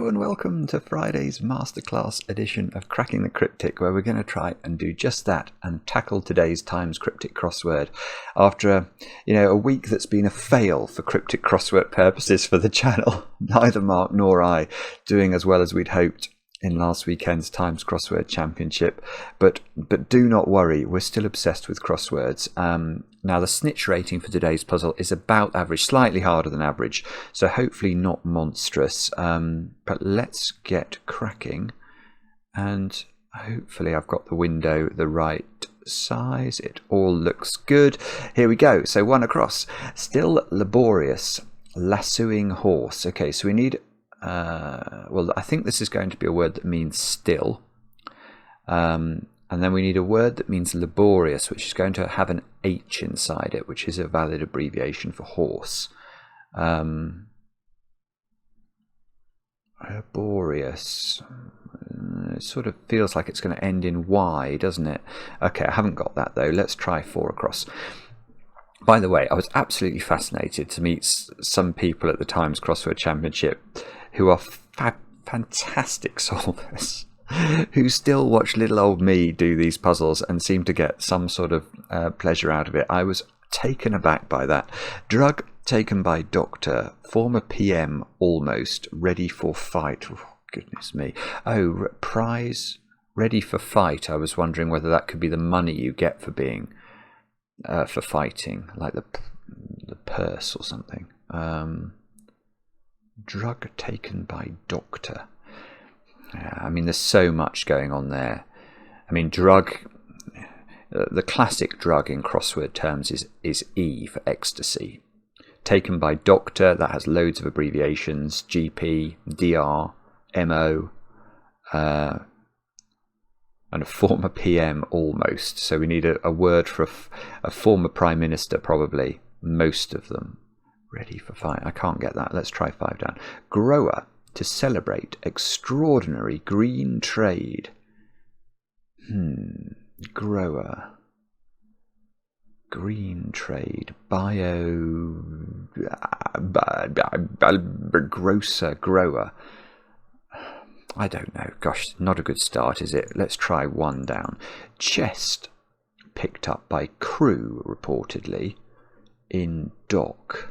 Hello and welcome to Friday's Masterclass edition of Cracking the Cryptic, where we're going to try and do just that and tackle today's Times cryptic crossword after a week that's been a fail for cryptic crossword purposes for the channel. Neither Mark nor I doing as well as we'd hoped in last weekend's Times Crossword Championship, but do not worry, we're still obsessed with crosswords. Now the SNITCH rating for today's puzzle is about average, slightly harder than average, so hopefully not monstrous, but let's get cracking, and hopefully I've got the window the right size. It all looks good. Here we go. So one across. Still laborious, lassoing horse. Okay, so we need well, I think this is going to be a word that means still, and then we need a word that means laborious, which is going to have an H inside it, which is a valid abbreviation for horse. Laborious, it sort of feels like it's going to end in Y, doesn't it? Okay, I haven't got that though. Let's try four across. By the way, I was absolutely fascinated to meet some people at the Times Crossword Championship who are fantastic solvers, who still watch little old me do these puzzles and seem to get some sort of pleasure out of it. I was taken aback by that. Drug taken by doctor, former PM almost, ready for fight. Oh, goodness me. Oh, prize, ready for fight. I was wondering whether that could be the money you get for being for fighting, like the purse or something. Drug taken by doctor. I mean, there's so much going on there. I mean, drug, the classic drug in crossword terms is E for ecstasy. Taken by doctor, that has loads of abbreviations: GP, DR, MO, and a former PM almost. So we need a word for a former Prime Minister, probably, most of them. Ready for fight. I can't get that. Let's try 5 down. Grower, to celebrate extraordinary green trade. Grower. Green trade. Grocer. Grower. I don't know. Gosh, not a good start, is it? Let's try 1 down. Chest, picked up by crew, reportedly, in dock.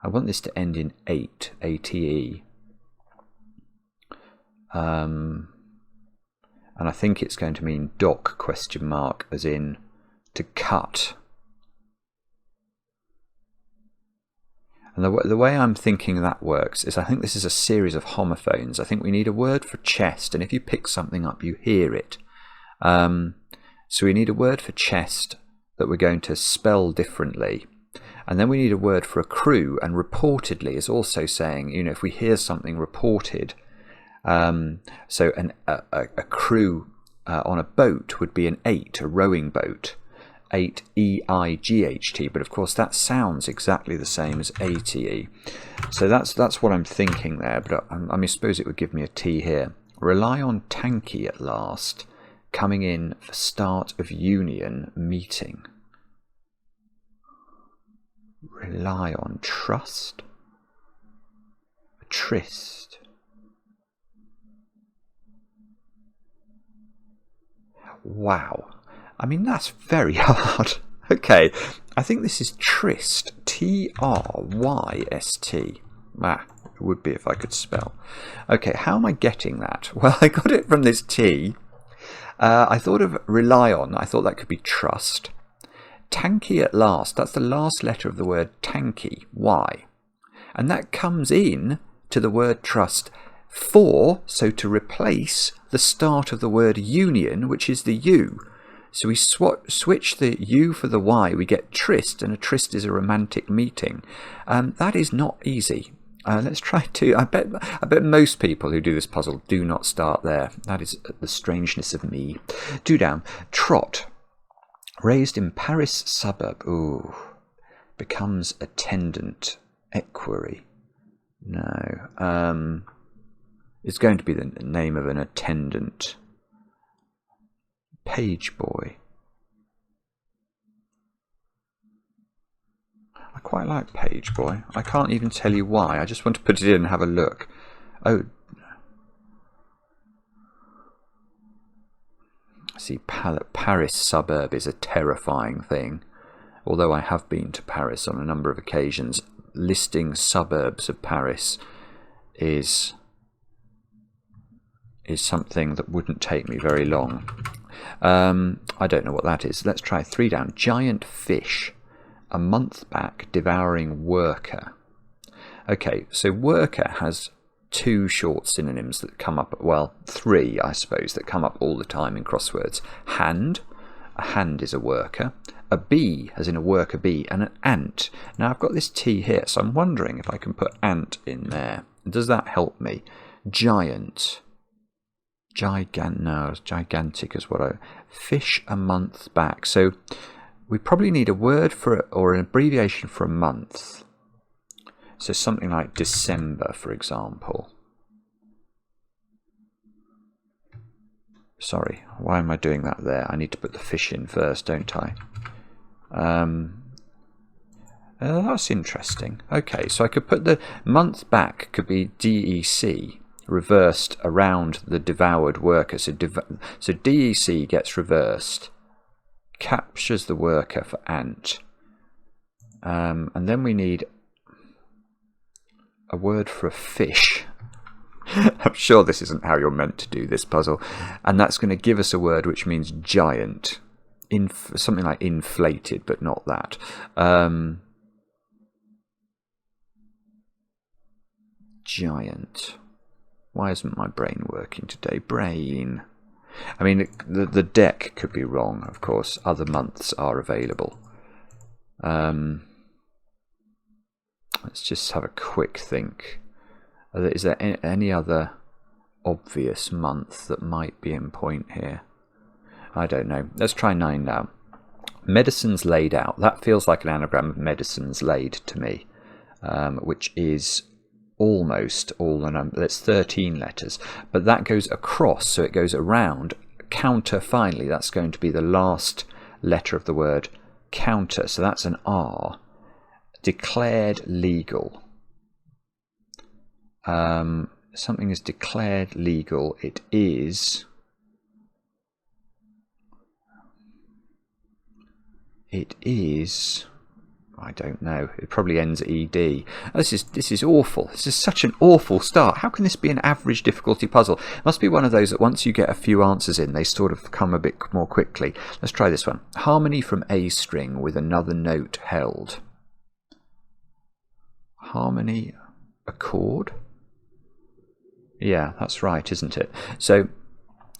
I want this to end in 8, ATE. And I think it's going to mean dock, question mark, as in to cut. And the way I'm thinking that works is I think this is a series of homophones. I think we need a word for chest, and if you pick something up, you hear it. So we need a word for chest that we're going to spell differently. And then we need a word for a crew, and reportedly is also saying, if we hear something reported, so a crew on a boat would be an 8, a rowing boat. 8 EIGHT, but of course that sounds exactly the same as ATE. So that's what I'm thinking there, but I suppose it would give me a T here. Rely on tanky at last, coming in for start of union meeting. Rely on trust, tryst. Wow. I mean, that's very hard. Okay, I think this is tryst. Tryst. It would be if I could spell. Okay, how am I getting that? Well, I got it from this T. I thought of rely on. I thought that could be trust. Tanky at last. That's the last letter of the word tanky. Y. And that comes in to the word trust for, so to replace the start of the word union, which is the U. So we switch the U for the Y, we get tryst, and a tryst is a romantic meeting. That is not easy. Let's try 2. I bet most people who do this puzzle do not start there. That is the strangeness of me. 2 down. Trot. Raised in Paris suburb. Ooh. Becomes attendant. Equerry. No. It's going to be the name of an attendant. Page boy. I quite like page boy. I can't even tell you why. I just want to put it in and have a look. Oh, See, Paris suburb is a terrifying thing. Although I have been to Paris on a number of occasions, listing suburbs of Paris is something that wouldn't take me very long. I don't know what that is. Let's try 3 down. Giant fish. A month back, devouring worker. Okay, so worker has 2 short synonyms that come up, well, 3, I suppose, that come up all the time in crosswords. Hand. A hand is a worker. A bee, as in a worker bee, and an ant. Now, I've got this T here, so I'm wondering if I can put ant in there. Does that help me? Giant. Gigantic is what I... Fish a month back. So we probably need a word for it, or an abbreviation for a month. So something like December, for example. Sorry, why am I doing that there? I need to put the fish in first, don't I? That's interesting. Okay, so I could put the month back, could be DEC, reversed around the devoured worker. So DEC gets reversed, captures the worker for ant. And then we need a word for a fish. I'm sure this isn't how you're meant to do this puzzle. And that's going to give us a word which means giant. Something like inflated, but not that. Giant. Why isn't my brain working today? Brain. I mean, the deck could be wrong, of course. Other months are available. Let's just have a quick think. Is there any other obvious month that might be in point here? I don't know. Let's try 9 now. Medicines laid out. That feels like an anagram of medicines laid to me, which is almost all the number. That's 13 letters, but that goes across, so it goes around. Counter, finally, that's going to be the last letter of the word counter, so that's an R. Declared legal. Something is declared legal. It is... I don't know. It probably ends ED. This is awful. This is such an awful start. How can this be an average difficulty puzzle? It must be one of those that once you get a few answers in, they sort of come a bit more quickly. Let's try this one. Harmony from A string with another note held. Harmony, a chord? Yeah, that's right, isn't it? So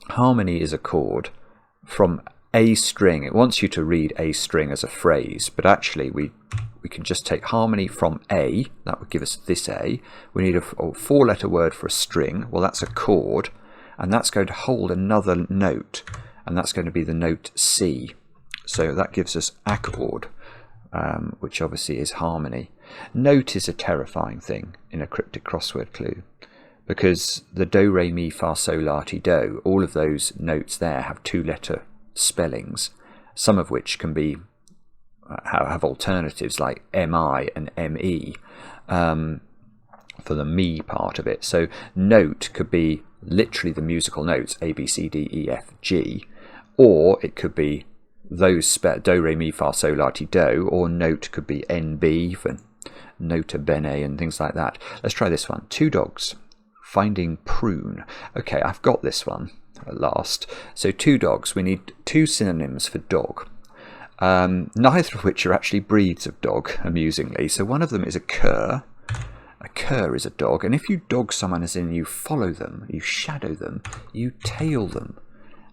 harmony is a chord from A string. It wants you to read A string as a phrase, but actually we can just take harmony from A. That would give us this A. We need a 4-letter word for a string. Well, that's a chord, and that's going to hold another note, and that's going to be the note C. So that gives us accord, which obviously is harmony. Note is a terrifying thing in a cryptic crossword clue, because the do, re, mi, fa, sol, la, ti, do, all of those notes there have 2-letter spellings, some of which can be have alternatives like mi and me for the me part of it. So note could be literally the musical notes A, B, C, D, E, F, G, or it could be those do, re, mi, fa, sol, la, ti, do, or note could be NB for nota bene and things like that. Let's try this one. 2 dogs finding prune. Okay, I've got this one at last. So 2 dogs. We need 2 synonyms for dog, neither of which are actually breeds of dog, amusingly. So one of them is a cur. A cur is a dog, and if you dog someone, as in you follow them, you shadow them, you tail them,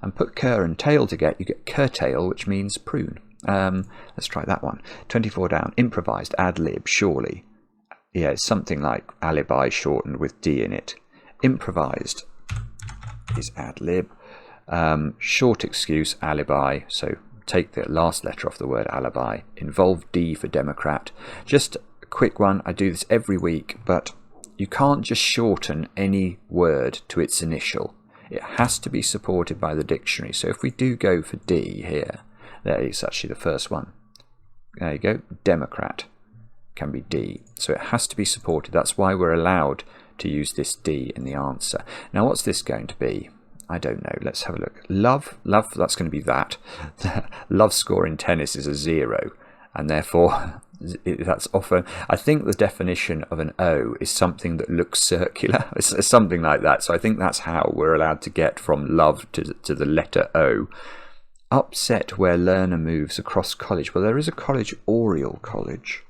and put cur and tail together, you get curtail, which means prune. Let's try that one. 24 down. Improvised, ad lib, surely. Yeah, it's something like alibi shortened with D in it. Improvised is ad lib. Short excuse, alibi. So take the last letter off the word alibi. Involve D for Democrat. Just a quick one. I do this every week, but you can't just shorten any word to its initial. It has to be supported by the dictionary. So if we do go for D here, there is actually the first one. There you go. Democrat can be D. So it has to be supported. That's why we're allowed to use this D in the answer. Now what's this going to be? I don't know. Let's have a look. Love, that's going to be that. Love score in tennis is a 0, and therefore that's often, I think the definition of an O is something that looks circular. It's something like that. So I think that's how we're allowed to get from love to the letter O. Upset where learner moves across college. Well, there is a college, Oriel College.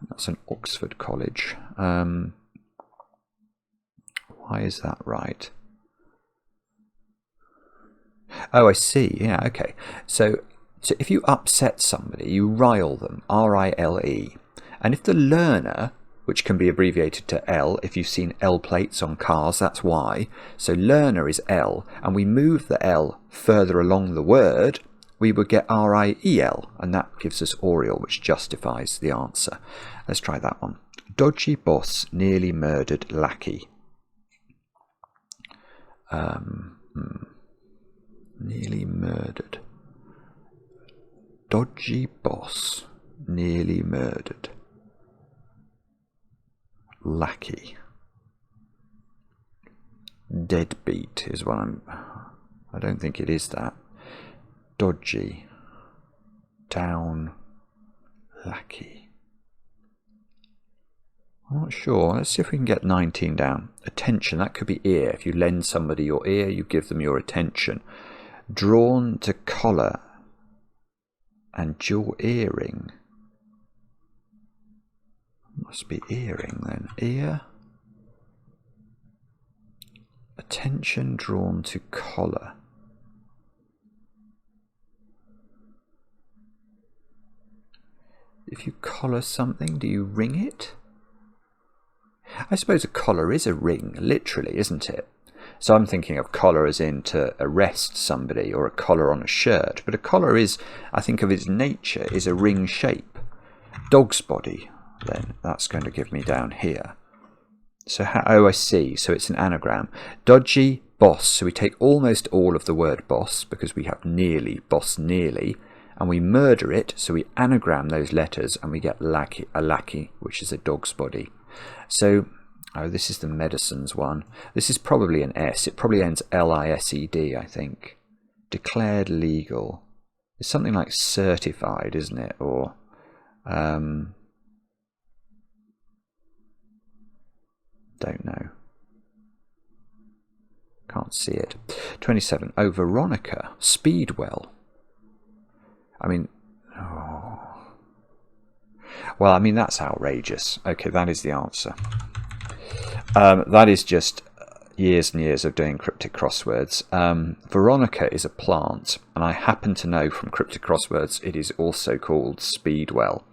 That's an Oxford college. Why is that right? Oh, I see. Yeah, okay. So if you upset somebody, you rile them, R-I-L-E. And if the learner, which can be abbreviated to L, if you've seen L plates on cars, that's why. So learner is L, and we move the L further along the word, we would get R-I-E-L, and that gives us Oriel, which justifies the answer. Let's try that one. Dodgy boss nearly murdered lackey. Nearly murdered. Dodgy boss nearly murdered lackey. Deadbeat is what I don't think it is that. Dodgy. Down. Lackey. I'm not sure. Let's see if we can get 19 down. Attention, that could be ear. If you lend somebody your ear, you give them your attention. Drawn to collar and jaw earring. Must be earring then. Ear. Attention drawn to collar. If you collar something, do you ring it? I suppose a collar is a ring, literally, isn't it? So I'm thinking of collar as in to arrest somebody, or a collar on a shirt. But a collar is, I think of its nature, is a ring shape. Dog's body, then, that's going to give me down here. So, oh, I see. So it's an anagram. Dodgy, boss. So we take almost all of the word boss, because we have nearly, boss nearly, and we murder it, so we anagram those letters, and we get lackey, a lackey, which is a dog's body. So, oh, this is the medicines one. This is probably an S. It probably ends L-I-S-E-D, I think. Declared legal. It's something like certified, isn't it? Or, don't know. Can't see it. 27. Oh, Veronica. Speedwell. I mean, oh. Well, I mean, that's outrageous. Okay, that is the answer. That is just years and years of doing cryptic crosswords. Veronica is a plant, and I happen to know from cryptic crosswords it is also called Speedwell.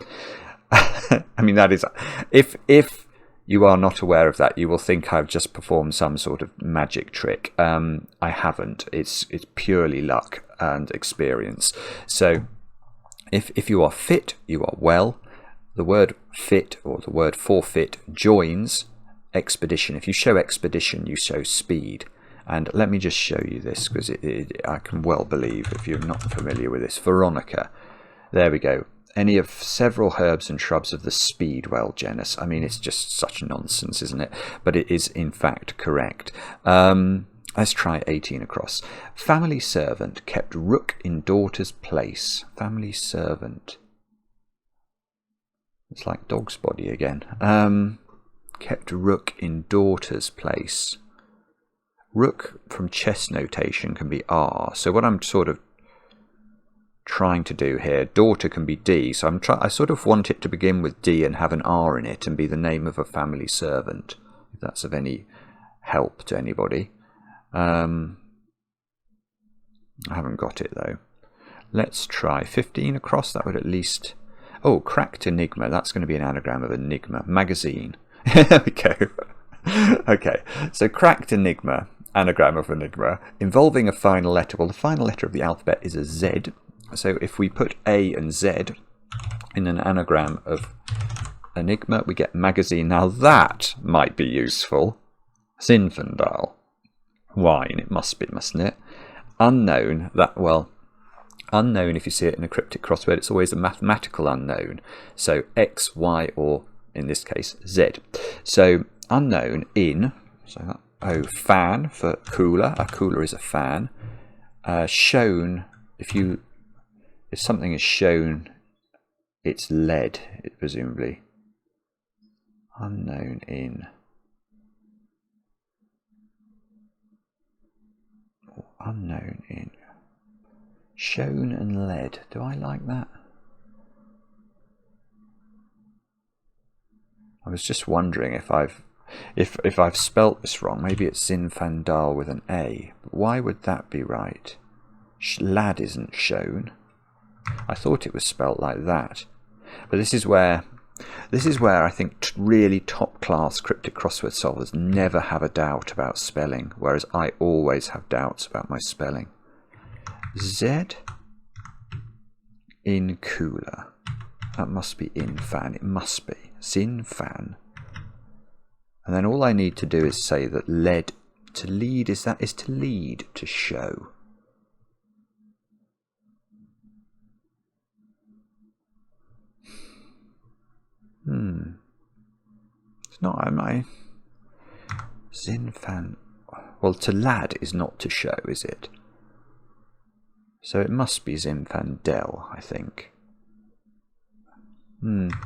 I mean, that is, if you are not aware of that, you will think I've just performed some sort of magic trick. I haven't. It's purely luck and experience. So if you are fit, you are well. The word fit, or the word forfeit, joins expedition. If you show expedition, you show speed. And let me just show you this, because I can well believe if you're not familiar with this. Veronica. There we go. Any of several herbs and shrubs of the speedwell genus. I mean, it's just such nonsense, isn't it? But it is, in fact, correct. Let's try 18 across. Family servant kept rook in daughter's place. Family servant. It's like dog's body again. Kept rook in daughter's place. Rook from chess notation can be R. So what I'm sort of trying to do here, daughter can be D. So I sort of want it to begin with D and have an R in it and be the name of a family servant, if that's of any help to anybody. I haven't got it though. Let's try 15 across. That would at least... Oh, cracked enigma. That's going to be an anagram of enigma. Magazine. There we go. Okay, so cracked enigma, anagram of enigma, involving a final letter. Well, the final letter of the alphabet is a Z. So if we put A and Z in an anagram of enigma, we get magazine. Now that might be useful. Zinfandel. Wine, it must be, mustn't it? Unknown. That, well... Unknown, if you see it in a cryptic crossword, it's always a mathematical unknown. So X, Y, or in this case, Z. So unknown in, so that Oh, fan for cooler. A cooler is a fan. Shown, if something is shown, it's lead, presumably. Unknown in. Unknown in. Shown and lead. Do I like that? I was just wondering if I've spelt this wrong. Maybe it's Zinfandel with an A. But why would that be right? Lad isn't shown. I thought it was spelt like that. But this is where I think really top class cryptic crossword solvers never have a doubt about spelling, whereas I always have doubts about my spelling. Z in cooler. That must be in fan. It must be. Sin fan. And then all I need to do is say that lead to lead is to lead, to show. It's not, am I? Zinfan. Well, to lad is not to show, is it? So it must be Zinfandel, I think.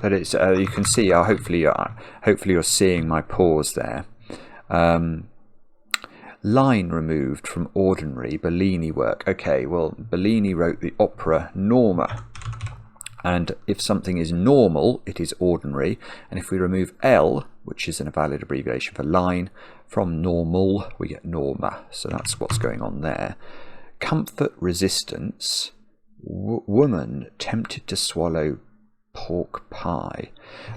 But it's you can see. Hopefully you're seeing my pause there. Line removed from ordinary Bellini work. Okay, well, Bellini wrote the opera Norma, and if something is normal, it is ordinary. And if we remove L, which is a valid abbreviation for line, from normal, we get Norma. So that's what's going on there. Comfort resistance. Woman tempted to swallow pork pie.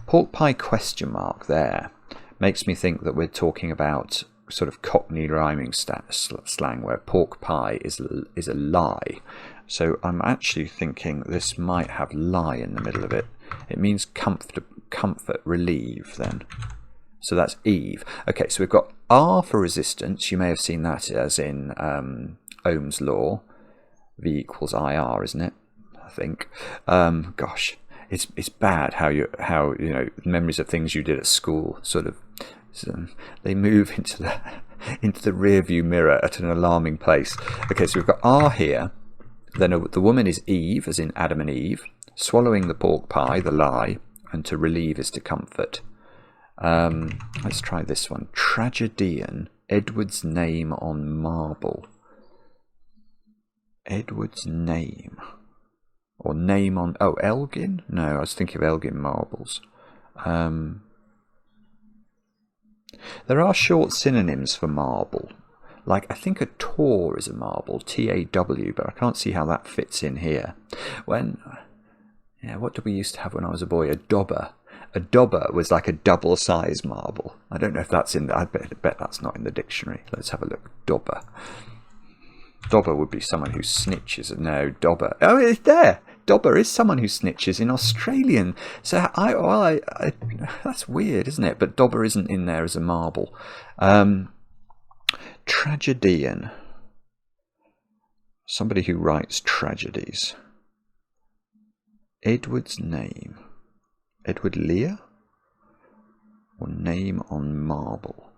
Pork pie question mark there makes me think that we're talking about sort of Cockney rhyming slang where pork pie is a lie. So I'm actually thinking this might have lie in the middle of it. It means comfort, relieve then. So that's Eve. Okay, so we've got R for resistance. You may have seen that as in Ohm's law. V equals IR, isn't it? I think. Gosh, it's bad how you know memories of things you did at school sort of they move into the rear view mirror at an alarming pace. Okay, so we've got R here. Then the woman is Eve, as in Adam and Eve. Swallowing the pork pie, the lie, and to relieve is to comfort. Let's try this one. Tragedian. Edward's name on marble. Edward's name. Or name on... Oh, Elgin? No, I was thinking of Elgin marbles. There are short synonyms for marble. Like, I think a tor is a marble, T-A-W, but I can't see how that fits in here. What did we used to have when I was a boy? A dobber. A dobber was like a double-sized marble. I don't know if that's in... I bet that's not in the dictionary. Let's have a look. Dobber. Dobber would be someone who snitches. No, dobber. Oh, it's there. Dobber is someone who snitches in Australian. So I that's weird, isn't it? But dobber isn't in there as a marble. Tragedian. Somebody who writes tragedies. Edward's name. Edward Lear? Or name on marble?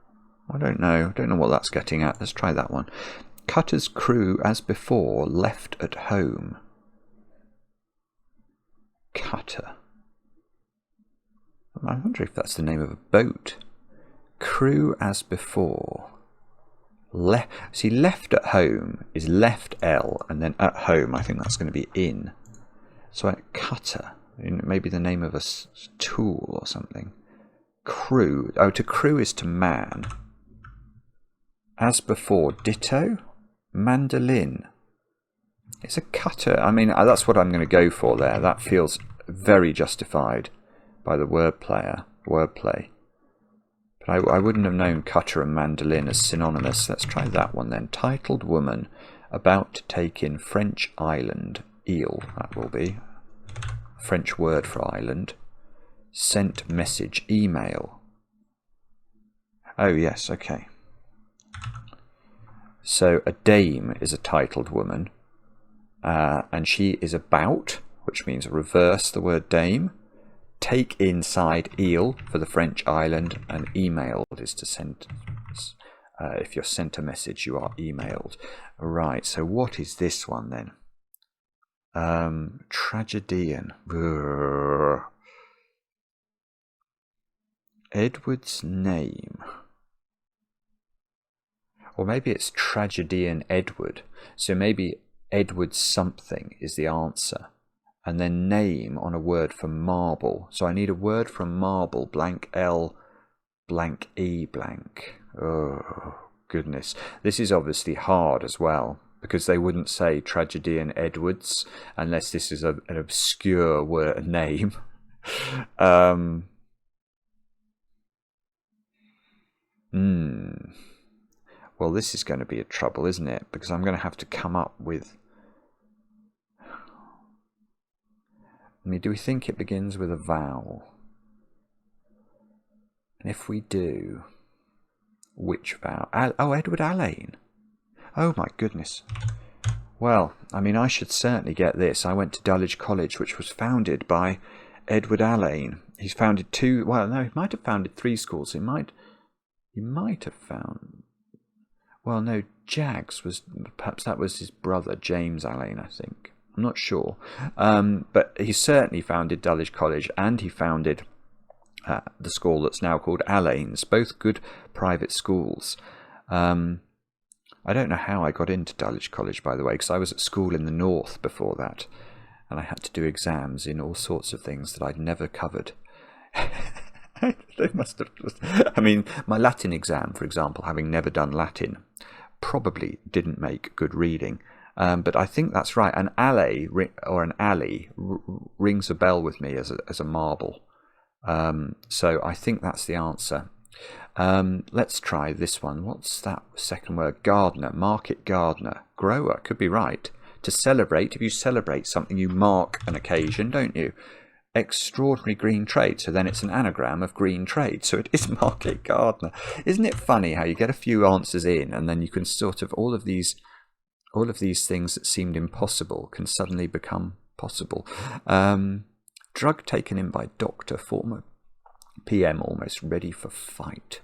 I don't know. I don't know what that's getting at. Let's try that one. Cutter's crew, as before, left at home. Cutter. I wonder if that's the name of a boat. Crew, as before. See, left at home is left L, and then at home, I think that's going to be in. So cutter, maybe the name of a tool or something. Crew. Oh, to crew is to man. As before, ditto. Mandolin. It's a cutter. I mean, that's what I'm going to go for there. That feels very justified by the wordplay. But I wouldn't have known cutter and mandolin as synonymous. Let's try that one then. Titled woman about to take in French island. Eel, that will be. French word for island. Sent message email. Oh, yes, okay. So a dame is a titled woman, and she is about, which means reverse the word dame. Take inside eel for the French island, and emailed is to send. If you're sent a message, you are emailed. Right, so what is this one then? Tragedian. Brrr. Edward's name. Or maybe it's Tragedian Edward. So maybe Edward something is the answer. And then name on a word for marble. So I need a word from marble, blank L, blank E, blank. Oh, goodness. This is obviously hard as well, because they wouldn't say Tragedian Edwards unless this is an obscure word name. Well, this is going to be a trouble, isn't it? Because I'm going to have to come up with... I mean, do we think it begins with a vowel? And if we do, which vowel? Oh, Edward Alleyne. Oh, my goodness. Well, I mean, I should certainly get this. I went to Dulwich College, which was founded by Edward Alleyne. He's founded two... Well, no, he might have founded three schools. He might have found... Well, no, Jags was... Perhaps that was his brother, James Alleyne, I think. I'm not sure. But he certainly founded Dulwich College, and he founded the school that's now called Alleyne's, both good private schools. I don't know how I got into Dulwich College, by the way, because I was at school in the north before that, and I had to do exams in all sorts of things that I'd never covered. They must have... I mean, my Latin exam, for example, having never done Latin, probably didn't make good reading. But I think that's right. An alley or an alley rings a bell with me as a marble. So I think that's the answer. Let's try this one. What's that second word? Gardener, market gardener, grower, could be right. To celebrate, if you celebrate something, you mark an occasion, don't you? Extraordinary green trade, so then it's an anagram of green trade, so it is market gardener. Isn't it funny how you get a few answers in, and then you can sort of all of these things that seemed impossible can suddenly become possible. Drug taken in by doctor, former PM, almost ready for fight.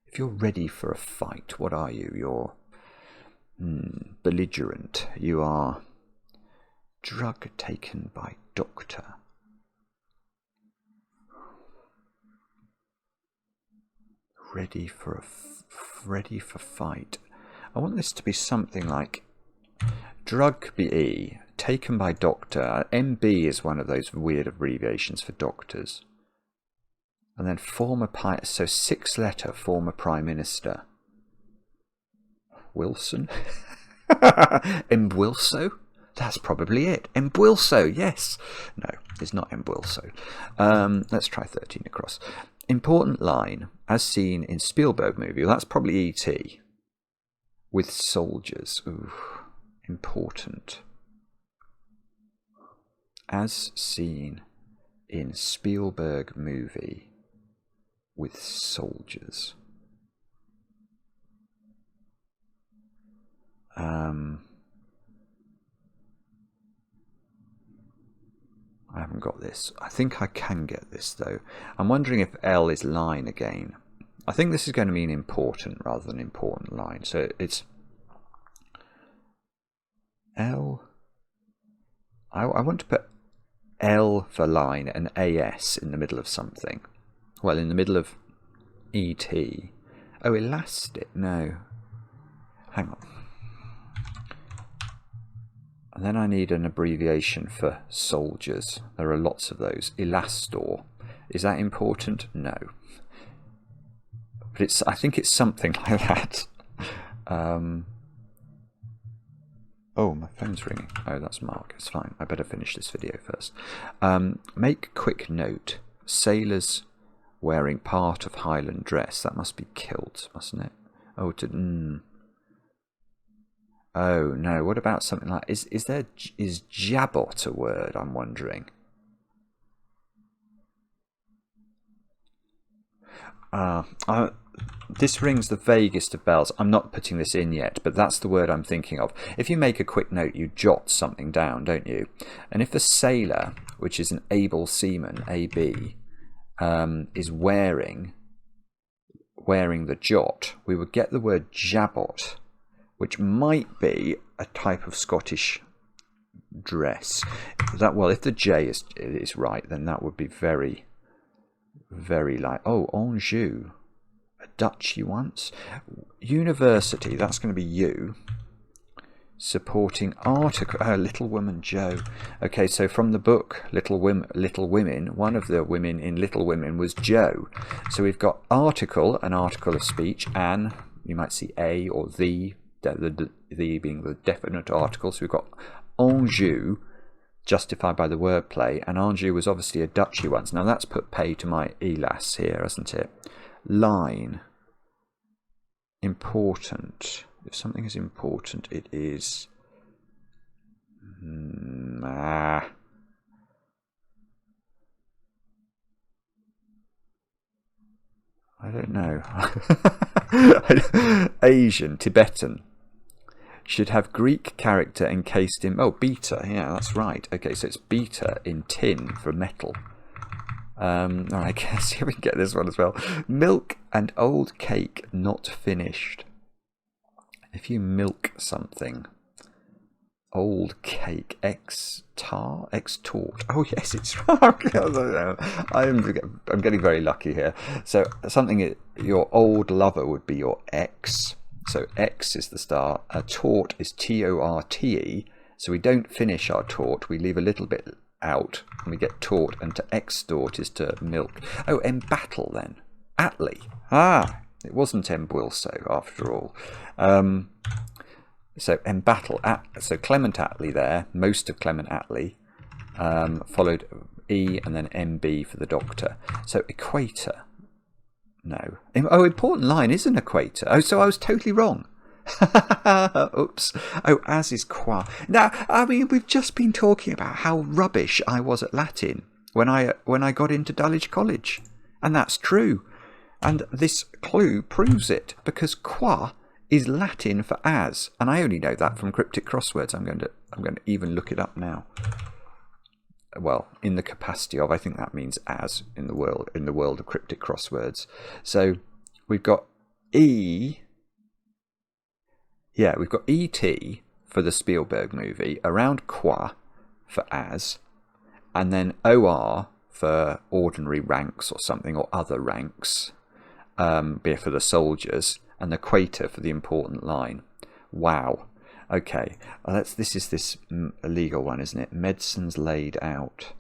If you're ready for a fight, what are you? You're belligerent. You are drug taken by doctor. Ready for fight. I want this to be something like drug be taken by doctor. MB is one of those weird abbreviations for doctors. And then former so 6-letter former prime minister. Wilson. Embwilso? That's probably it. Embwilso, yes. No, it's not Embwilso. Let's try 13 across. Important line, as seen in Spielberg movie. Well, that's probably E.T. with soldiers. Ooh, important. As seen in Spielberg movie with soldiers. I haven't got this. I think I can get this though. I'm wondering if L is line again. I think this is going to mean important rather than important line. So it's L. I want to put L for line and AS in the middle of something. Well, in the middle of ET. Oh, elastic. No. Hang on. And then I need an abbreviation for soldiers. There are lots of those. Elastor. Is that important? No. But I think it's something like that. Oh, my phone's ringing. Oh, that's Mark. It's fine. I better finish this video first. Make quick note. Sailors wearing part of Highland dress. That must be kilt, mustn't it? Oh, Oh no, what about something like is jabot a word, I'm wondering? This rings the vaguest of bells. I'm not putting this in yet, but that's the word I'm thinking of. If you make a quick note, you jot something down, don't you? And if the sailor, which is an able seaman, AB, is wearing, wearing the jot, we would get the word jabot, which might be a type of Scottish dress. Well, if the J is right, then that would be very, very like, oh, Anjou, a duchy once. University, that's going to be U. Supporting article, Little Woman Joe. Okay, so from the book Little Women, one of the women in Little Women was Joe. So we've got article, an article of speech, an, you might see a or the being the definite article. So we've got Anjou, justified by the wordplay, and Anjou was obviously a duchy once. Now that's put pay to my elas here, hasn't it? Line, important. If something is important, it is... I don't know. Asian, Tibetan. Should have Greek character encased in... Oh, beta. Yeah, that's right. Okay, so it's beta in tin for metal. I guess here we can get this one as well. Milk and old cake not finished. If you milk something, old cake, extort. Oh yes, it's right. I'm getting very lucky here. So something, your old lover would be your ex. So X is the star. A tort is Torte. So we don't finish our tort. We leave a little bit out, and we get tort. And to extort is to milk. Oh, embattle then. Atlee. It wasn't Embwilso after all. So embattle. So Clement Attlee there. Most of Clement Attlee. Followed E and then MB for the doctor. So equator. No. Oh, important line is an equator. Oh, so I was totally wrong. Oops. Oh, as is qua. Now, I mean, we've just been talking about how rubbish I was at Latin when I got into Dulwich College, and that's true. And this clue proves it, because qua is Latin for as, and I only know that from cryptic crosswords. I'm going to even look it up now. Well, in the capacity of, I think that means as in the world of cryptic crosswords. So we've got E. Yeah, we've got ET for the Spielberg movie, around qua for as, and then OR for ordinary ranks or something, or other ranks, be for the soldiers, and the equator for the important line. Wow. Okay, this is this legal one, isn't it? Medicines laid out,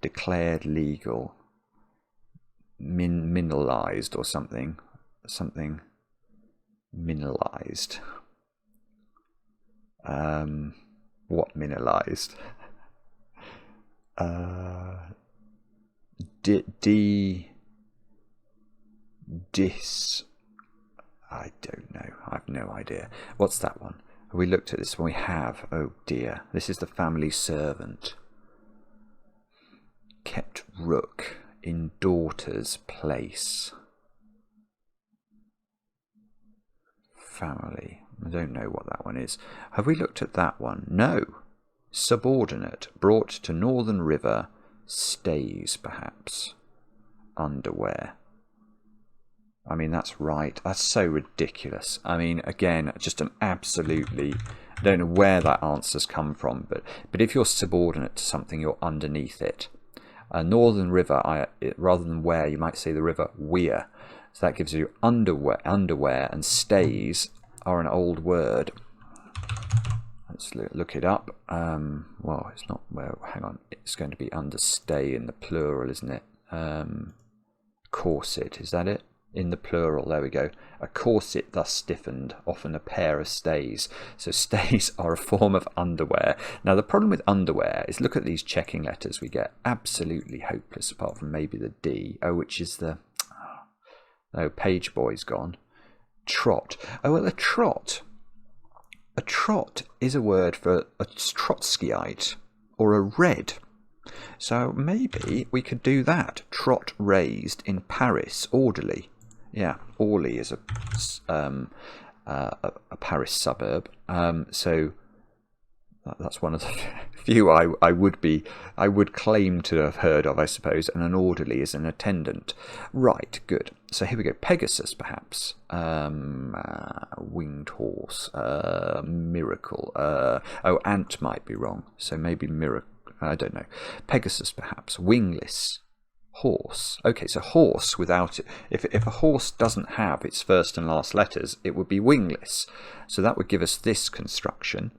declared legal, mineralized or something mineralized. What mineralized? I don't know. I have no idea. What's that one? Have we looked at this one? We have. Oh dear. This is the family servant. Kept rook in daughter's place. Family. I don't know what that one is. Have we looked at that one? No. Subordinate. Brought to Northern River. Stays, perhaps. Underwear. I mean, that's right. That's so ridiculous. I mean, again, just an absolutely... I don't know where that answer's come from, but if you're subordinate to something, you're underneath it. Northern River, rather than where, you might say the river Weir. So that gives you underwear, and stays are an old word. Let's look it up. Well, it's not... Well, hang on. It's going to be understay in the plural, isn't it? Corset, is that it? In the plural, there we go. A corset thus stiffened, often a pair of stays. So stays are a form of underwear. Now the problem with underwear is, look at these checking letters we get. Absolutely hopeless, apart from maybe the D. Oh, which is the... Oh, page boy's gone. Trot. Oh, well, a trot. A trot is a word for a Trotskyite or a red. So maybe we could do that. Trot raised in Paris, orderly. Yeah, Orly is a Paris suburb. So That's one of the few I would claim to have heard of, I suppose. And an orderly is an attendant. Right, good. So here we go. Pegasus, perhaps. Winged horse. Miracle. Oh, ant might be wrong. So maybe miracle. I don't know. Pegasus, perhaps. Wingless. Horse. Okay, so horse without it. If a horse doesn't have its first and last letters, it would be wingless. So that would give us this construction.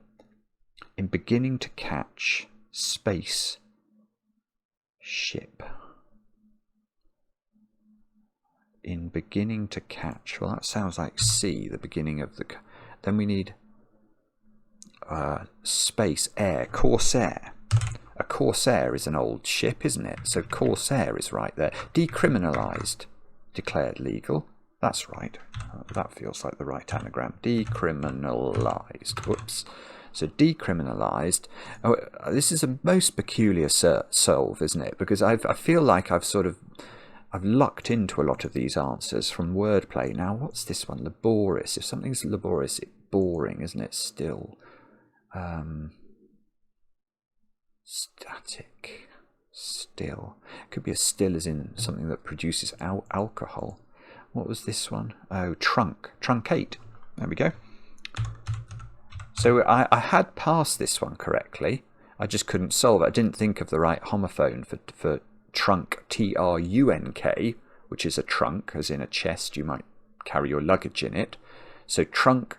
In beginning to catch, space, ship. In beginning to catch. Well, that sounds like sea, the beginning of the... Then we need space, air, corsair. A corsair is an old ship, isn't it? So corsair is right there. Decriminalised, declared legal. That's right. That feels like the right anagram. Decriminalised. Whoops. So decriminalised. Oh, this is a most peculiar solve, isn't it? Because I feel like I've lucked into a lot of these answers from wordplay. Now, what's this one? Laborious. If something's laborious, it's boring, isn't it? Still. Static. Still. Could be a still as in something that produces alcohol. What was this one? Oh, trunk. Truncate. There we go. So I had passed this one correctly. I just couldn't solve it. I didn't think of the right homophone for trunk, T-R-U-N-K, which is a trunk, as in a chest. You might carry your luggage in it. So trunk,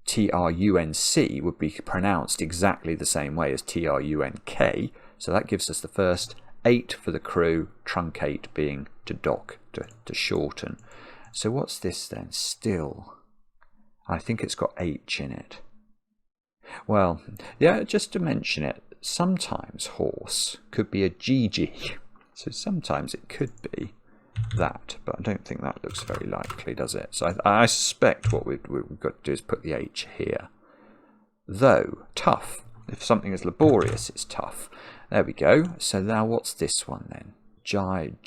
T-R-U-N-C, would be pronounced exactly the same way as T-R-U-N-K. So that gives us the first 8 for the crew, truncate being to dock, to shorten. So what's this then? Still. I think it's got H in it. Well, yeah, just to mention it, sometimes horse could be a GG. So sometimes it could be that, but I don't think that looks very likely, does it? So I suspect what we've got to do is put the H here. Though, tough. If something is laborious, it's tough. There we go. So now what's this one then? Don't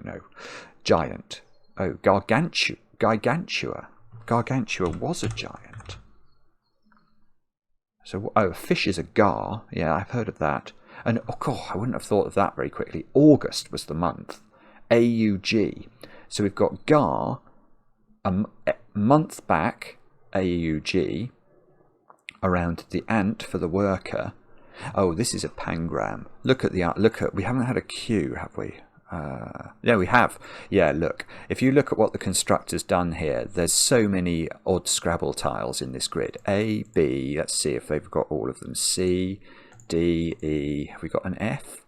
know. Giant. Oh, Gargantua. Gargantua was a giant. So, oh, fish is a gar. Yeah, I've heard of that. And, oh, God, I wouldn't have thought of that very quickly. August was the month. AUG. So we've got gar, a month back, AUG, around the ant for the worker. Oh, this is a pangram. Look at, we haven't had a Q, have we? Yeah, we have. Yeah, look. If you look at what the constructor's done here, there's so many odd Scrabble tiles in this grid. A, B, let's see if they've got all of them. C, D, E. Have we got an F?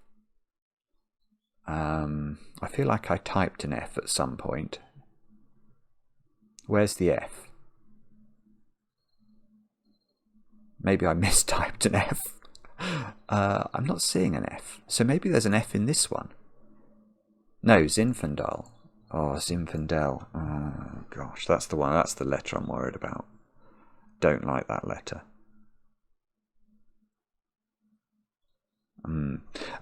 I feel like I typed an F at some point. Where's the F? Maybe I mistyped an F. I'm not seeing an F. So maybe there's an F in this one. No, Zinfandel. Oh, Zinfandel. Oh, gosh, that's the one. That's the letter I'm worried about. Don't like that letter.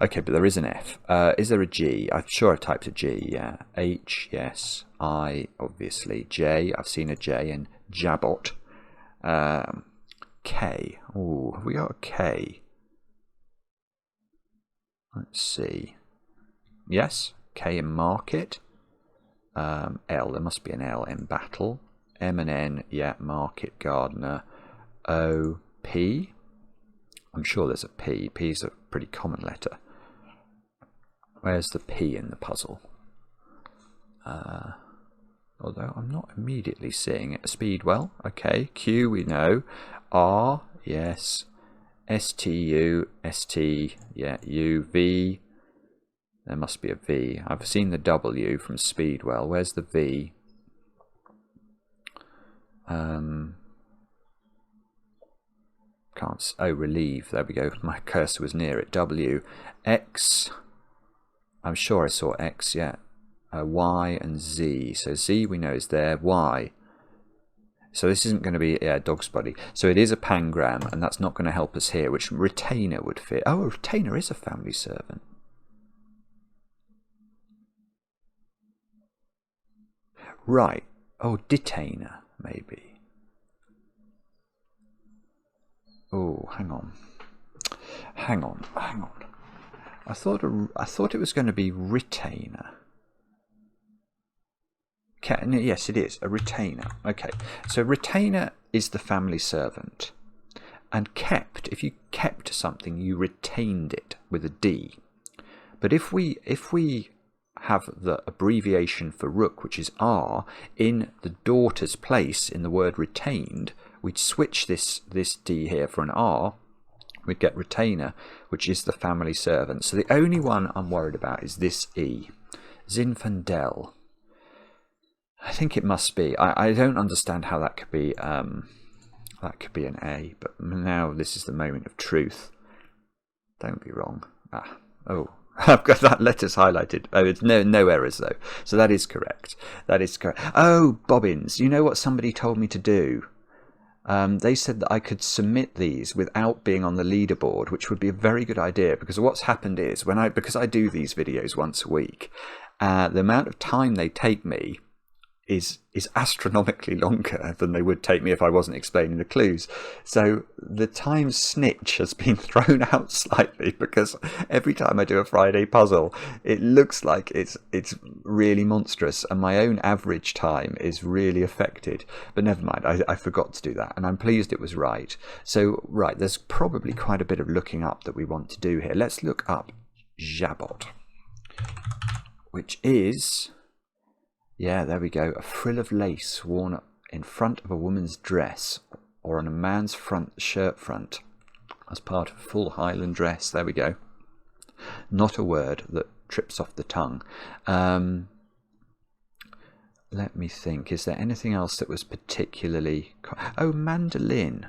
Okay, but there is an F. Is there a G? I'm sure I typed a G, yeah. H, yes. I, obviously. J, I've seen a J in Jabot. K. Oh, have we got a K? Let's see. Yes. K in market. L, there must be an L in battle. M and N, yeah, market, gardener. O, P. I'm sure there's a P. P is a pretty common letter. Where's the P in the puzzle? Although I'm not immediately seeing it. Speedwell, okay. Q, we know. R, yes. STU, ST, yeah, U, V. There must be a V. I've seen the W from Speedwell. Where's the V? Can't. Oh, relieve. There we go. My cursor was near it. W, X. I'm sure I saw X. Yeah. Y and Z. So Z we know is there. Y. So this isn't going to be dog's body. So it is a pangram, and that's not going to help us here. Which retainer would fit? Oh, a retainer is a family servant. Right. Oh, detainer, maybe. hang on. I thought it was going to be retainer. Yes, it is a retainer. Okay, so retainer is the family servant, and kept. If you kept something, you retained it with a D. But if we have the abbreviation for rook, which is R, in the daughter's place in the word retained, we'd switch this D here for an R. We'd get retainer, which is the family servant. So the only one I'm worried about is this E. Zinfandel. I think it must be. I don't understand how that could be an A, but now this is the moment of truth. Don't be wrong. I've got that letters highlighted. Oh, it's no errors though. So that is correct. That is correct. Oh, bobbins. You know what somebody told me to do? They said that I could submit these without being on the leaderboard, which would be a very good idea, because what's happened is because I do these videos once a week, the amount of time they take me is astronomically longer than they would take me if I wasn't explaining the clues. So the time SNITCH has been thrown out slightly, because every time I do a Friday puzzle, it looks like it's really monstrous, and my own average time is really affected. But never mind, I forgot to do that, and I'm pleased it was right. So right, there's probably quite a bit of looking up that we want to do here. Let's look up jabot, which is... yeah, there we go. A frill of lace worn in front of a woman's dress or on a man's shirt front as part of a full Highland dress. There we go. Not a word that trips off the tongue. Let me think. Is there anything else that was particularly... oh, mandolin.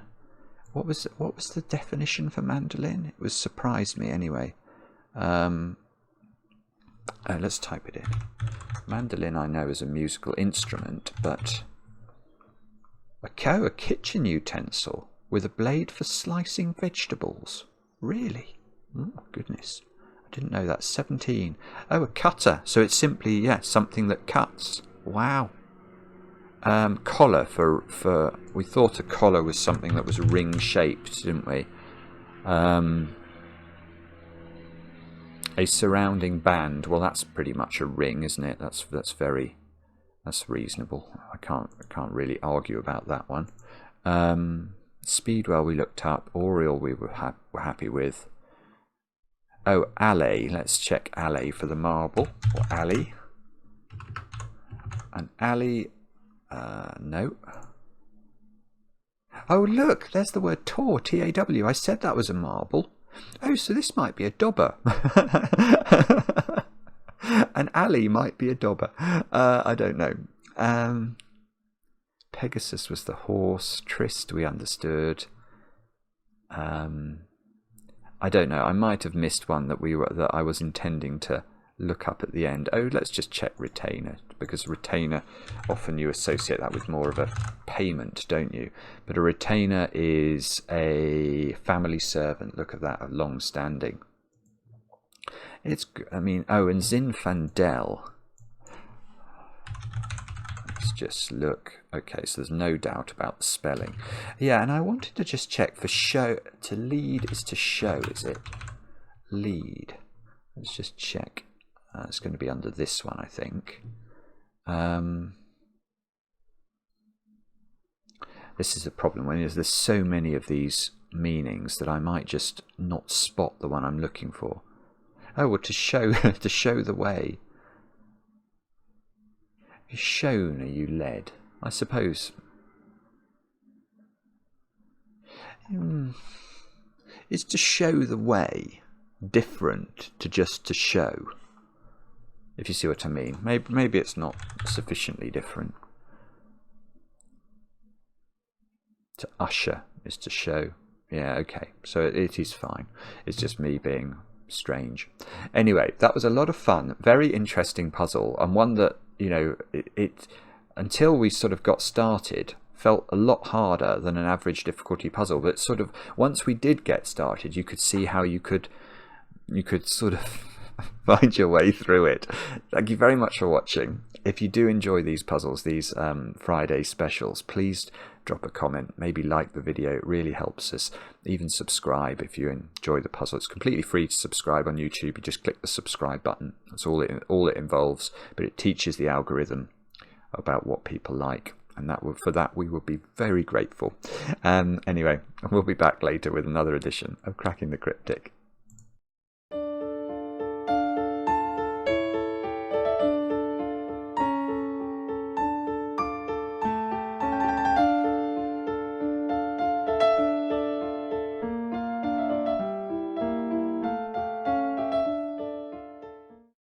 What was the definition for mandolin? It was surprised me anyway. Oh, let's type it in. Mandolin I know is a musical instrument, but a kitchen utensil with a blade for slicing vegetables. Really? Oh, goodness. I didn't know that. 17. Oh, a cutter. So it's simply, yeah, something that cuts. Wow. Collar for we thought a collar was something that was ring shaped, didn't we? A surrounding band. Well, that's pretty much a ring, isn't it? That's reasonable. I can't really argue about that one. Speedwell we looked up. Oriel we were happy with. Oh, alley. Let's check alley for the marble, or alley. An alley. No. Oh, look, there's the word tor. T-A-W. I said that was a marble. Oh, so this might be a dobber. An alley might be a dobber. I don't know. Pegasus was the horse. Trist we understood. I don't know. I might have missed one that I was intending to look up at the end. Oh, let's just check retainer, because retainer, often you associate that with more of a payment, don't you? But a retainer is a family servant. Look at that, long standing. And Zinfandel. Let's just look. Okay, so there's no doubt about the spelling. Yeah, and I wanted to just check for show. To lead is to show, is it? Lead. Let's just check. It's going to be under this one, I think. This is a problem when there's so many of these meanings that I might just not spot the one I'm looking for. Oh, well, to show to show the way. You're shown, are you led? I suppose. Is to show the way different to just to show? If you see what I mean. Maybe it's not sufficiently different. To usher is to show. Yeah, okay. So it is fine. It's just me being strange. Anyway, that was a lot of fun. Very interesting puzzle, and one that, you know, it until we sort of got started, felt a lot harder than an average difficulty puzzle. But sort of once we did get started, you could see how you could sort of find your way through it. Thank you very much for watching. If you do enjoy these puzzles, these Friday specials, please drop a comment, maybe like the video. It really helps us. Even subscribe if you enjoy the puzzle. It's completely free to subscribe on YouTube. You just click the subscribe button. That's all it involves, but it teaches the algorithm about what people like, and for that we would be very grateful. Anyway, we'll be back later with another edition of Cracking the Cryptic.